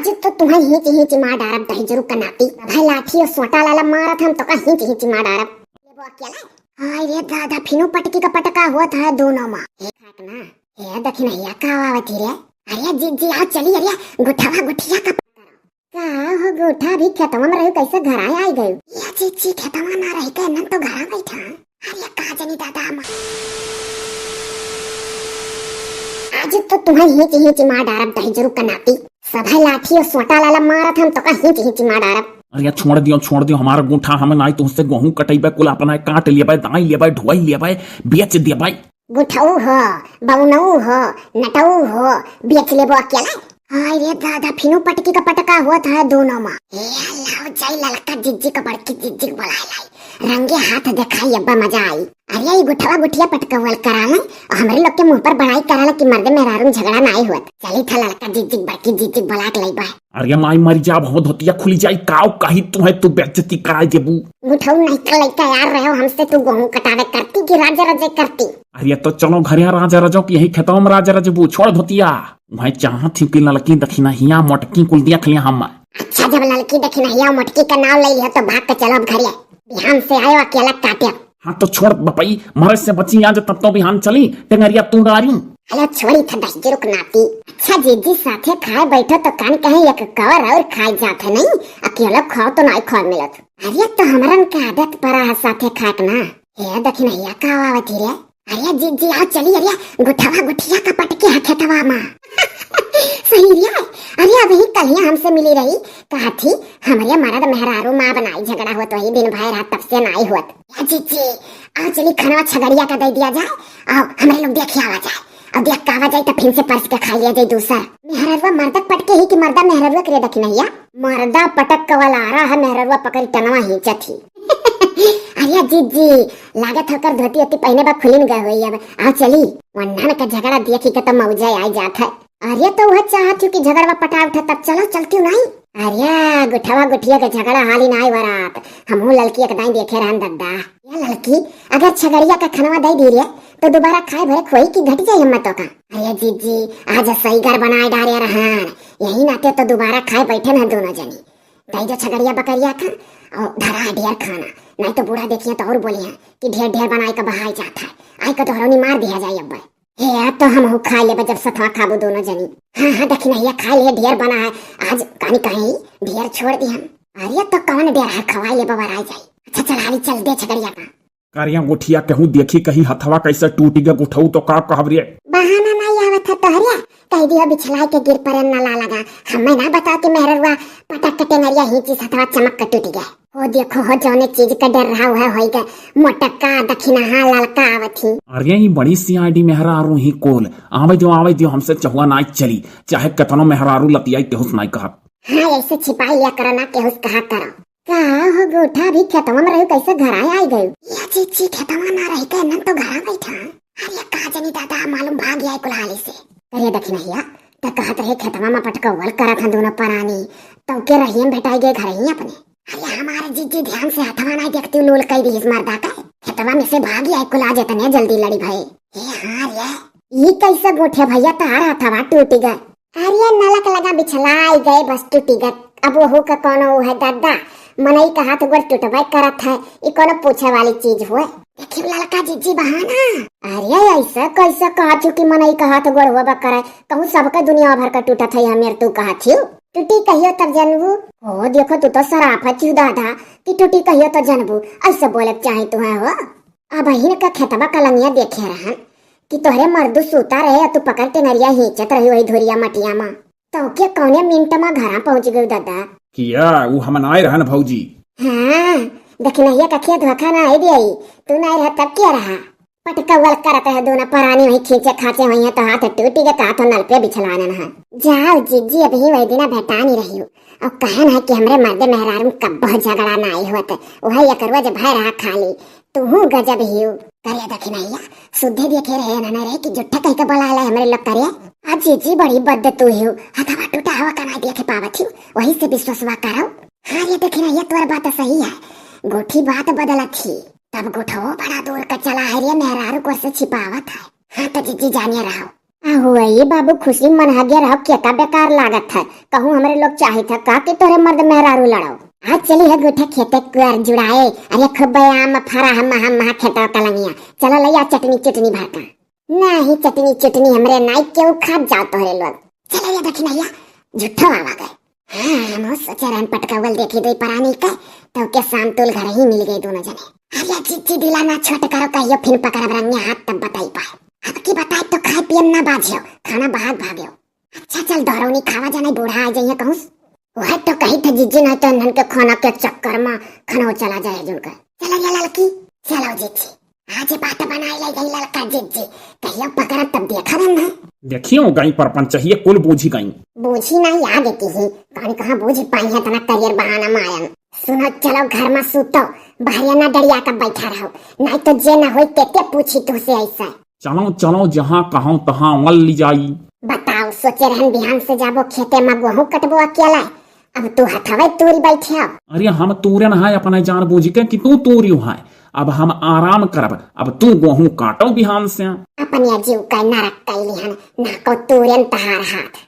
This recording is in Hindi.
आज तो तुम्हें हिच हिच मार डारब दही जरूर कनाती भाई लाठी और सोटा लाला मारत हम तो का हिच हिच मार डारब वो अकेला हाय रे दादा फिनो पटकी का पटका हुआ था दोनों मां एक हाथ ना ये देखी नहीं का आवत रे अरे जी आ चली अरे गुठावा गुठिया का का हो गुठा भी खेतवा में रही कैसे घर आई गई ये जी खेतवा ना रही के नन तो घर बैठा अरे का जानी दादा आज तो तुम्हें हिच हिच मार डारब दही जरूर कनाती सभा लाठी और सोटा लाला मारत हम तो का हिच हिच मार डारब अरे यार छोड़ दियो हमारा गुठा हम नाई तुमसे गेहूं कटेबे कुल अपना काट लेबे दाई लेबे ढोई लेबे बेच देबे गुठाऊ हो बउनऊ हो नटऊ हो बेच लेबो अकेला हाय रे दादा फिनो पटकी का पटका हुआ था दोनों मां ए अल्लाह जाई ललका जिज्जी का बड़की जिज्जी बुलाई लाई रंगे हाथ दिखाई अब्बा मजा आई अरे ये गुठवा गुठिया पटकवल कराला हमरे लोग के मुंह पर बड़ाई कराला कि मर्दे मेहरारू झगड़ा ना हुआ चली था लड़का जिज्जी बड़की जिज्जी बुलाक लई बा अरे माई मरी जा बहुत होतिया खुली जाई काव कही तू बेइज्जती कराई देबू गुठाऊ नहीं कर लइका यार रहो हमसे तू गेहूं कटावे करती कि राजा रजे करती अरे तो चलो घर राजा रजो की यही खेतों में राजा रजबू छोड़ धोतिया वही चाहत थी कि लड़की दखिना हिया मोटकी कुल दिया खलिया हम अच्छा जब लड़की दखिना हिया मोटकी का नाम ले लिया तो भाग के चलो अब घरे बिहान से आयो अकेला काटे हाँ तो छोड़ बपई मरे से बची आज तब तो बिहान चली टेंगरिया तू डारी अरे छोड़ी था दस रुक नाती अच्छा जीजी साथे खाए बैठो तो कान कहीं एक कवर और खाए जाते नहीं अकेला खाओ तो नहीं खाए मिलत अरे तो हमारन का आदत पड़ा है साथे खाटना ये देखी नहीं का आवत रे अरे जीजी आ चली अरे गुठवा गुठिया का पटके हाथे तवा मां सही रे अरे अभी कल हमसे मिली रही कहा थी हमारे मर्द मेहरारू माँ बनाई झगड़ा हुआ तो ही दिन भर रात तब से नहीं हुआ जीजी आ चली खाना छगड़िया का दे दिया जाए आओ हमारे लोग देखिए आवा जाए अब देख कावा जाए तो फिर से परस के खा लिया जाए दूसरा मेहरवा मर्दक पटके ही कि मर्दा मेहरवा करे दखी नहीं मर्दा पटक कवल आ रहा है मेहरवा पकड़ टनवा हिंचा थी अरे जीजी लागत होकर धोती होती पहने बा खुलिन गए हुई अब आ चली वन्ना का झगड़ा देखी के तो मौजा आई जात है अरे तो वह चाहती कि झगड़वा पटा उठा तब चलो चलती नहीं अरे गुठवा गुठिया का झगड़ा हाली ना आई वरात हमहू लड़की एक दाई देखे रहन दद्दा ये लड़की अगर छगड़िया का खनवा दे दी रे तो दोबारा खाए भरे खोई की घट जाए हिम्मतों का अरे जीजी आज सही घर बनाए डारे रहन यही नाते तो दोबारा खाए बैठे ना दोनों जनी दही जो छगड़िया बकरिया खा और धरा ढेर खाना नहीं तो बूढ़ा देखिए तो और बोलिए कि ढेर ढेर बनाए का बहाई जाता है आई का तो हरोनी मार दिया जाए अब हे तो हम खा ले जब सतवा खाबू दोनों जनी हाँ देखी नहीं खा लिए ढेर बना है आज कहीं कहीं ढेर छोड़ दी हम अरे तो कौन ढेर है खवाई ले बबर आ जाए अच्छा चल चल दे छगड़िया का कारिया गुठिया कहूँ देखी कहीं हथवा कैसे टूटी गया गुठऊ तो का कहबरिए बहाना नहीं आवत है तोहरिया कह दियो बिछलाई के गिर पर न ला लगा हमें ना बता के मेहरवा पटक के टेंगरिया हिंची हथवा चमक के टूट गया हो देखो हो जौने चीज का डर रहा हुआ होइगा मोटका दखिना हा ललका आवत ही अरे ये बड़ी सी आईडी मेहरारू ही कोल आवे दियो हमसे चहुआ नाई चली चाहे कतनो मेहरारू लतियाई केहुस नाई कहा हाँ ऐसे छिपाई लिया करो ना केहुस कहा करो का हो गोठा भी खेतवा में रही कैसे घर आई गई ये चीची खेतवा ना रही के नन तो घर बैठा अरे का जानी दादा मालूम भाग गया कुल्हाड़ी से अरे दखिना हिया तो कहत रहे खेतवा में पटकवल करा था दोनों परानी तो के रहियन भेटाई गए घर ही अपने अरे हमारे जीजी ध्यान से हथवा नहीं देखती लोल कई दी मर्दा का खेतवा में से भागी आई कुला जतने जल्दी लड़ी भाई हाँ रे ये कैसे गोठे भैया तार हथवा टूट गए अरे नलक लगा बिछलाई गए बस टूटी गए अब वो का कोनो है दादा मनई का हाथ गोड़ टूटबे करत है ये कोनो पूछे वाली चीज हुए देखिए लड़का जीजी बहाना अरे ऐसा कैसे कहा कि मनई का हाथ गोड़ हुआ करे कहूँ सबका दुनिया भर का टूटा था मेरे तू कहा थी टूटी कहियो तब जनबू हो देखो तू तो सराफा चू दादा कि टूटी कहियो तो जनबू ऐसा बोले चाहे तू है हो अब हिन का खेतबा कलंगिया देखे रहन कि तोहरे मर्दू सूता रहे तू पकड़ टेंगरिया हिंचत रही वही धुरिया मटिया माँ तो के कौने मिनट में घर पहुँच गई दादा किया वो हम नाई रहन भौजी हाँ दखिनहिया का खेत धोखा ना आई दिया तू नहीं रहा तब क्या रहा पटकवल करत है दोनों परानी वही खींचे खाचे वही है तो हाथ टूटी गए तो हाथों नल पे बिछलाना है जाओ जीजी अभी वही दिन भेटा नहीं रही हूँ और कहन है कि हमरे मर्दे मेहरारू में कब बहुत झगड़ा ना आई हुआ वही ये करवा जब भाई रहा खाली तू हूँ गजब ही हूँ करिया दखिनहिया शुद्धे देखे रहे ना रहे कि जुट्ठा कहीं का बोला ले हमरे लोग करिया आज जीजी बड़ी बद तू ही हूँ हथवा टूटा हुआ का नहीं देखे पावत हूँ वही से विश्वास करो हाँ ये दखिनहिया तोर बात सही है गोठी बात बदला थी तब गुठो बड़ा दूर का चला है रे मेहरारू को से छिपावत है हाँ तो जीजी जानिए रहो आहो ये बाबू खुशी मन हगे रहो केता बेकार लागत है। कहूँ हमारे लोग चाहे था का कि तोरे मर्द मेहरारू लड़ाओ। आज चली है गोठे खेते कुआर जुड़ाए। अरे खूब आम फरा हम महा खेता कलंगिया। चलो लैया चटनी चटनी भाटा। नहीं चटनी चटनी हमरे नाई क्यों खा जाओ तोरे लोग। चलो ये देखी नैया झूठो आवा गए। हाँ हम सोचे रहन पटकावल देखी दई परानी का तो के शाम तुल घर ही मिल गए दोनों जने। अरे चिच्ची दिला ना छोट करो कहियो फिर पकड़ब रंगे हाथ तब बताई पाए। अब की बताए तो खाए पियम ना बाझियो खाना भाग भाग्यो। अच्छा चल दौरौनी खावा जाने बूढ़ा आ जाइए कहूँ। वह तो कही था जिज्जी नहीं तो नन के खाना के चक्कर में खाना चला जाए जुनकर। चलो ये लड़की चलो जिज्जी आज बात बनाए ले गई लड़का जिज्जी कहियो पकड़ा तब देखा रहना। देखियो गई परपन चाहिए कुल बूझी गई। बूझी ना याद देती ही कहानी कहाँ बूझ पाई है तना करियर बहाना मायन। सुनो चलो घर में सुतो बाहर ना डरिया कर बैठा रहो नहीं तो जे ना हो ते पूछी तुझसे ऐसा। चलो चलो जहाँ कहो तहाँ वल ली जाई। बताओ सोचे रहन बिहान से जाबो खेते में गेहूं कटबो अकेला। अब तू हथवे तूरी बैठे हो। अरे हम तूरे नहाय अपने जान बूझ के कि तू तूरी है। अब हम आराम करब अब तू गेहूं काटो बिहान से। अपने जीव का नरक कैली हन ना को तूरन तहार हाथ।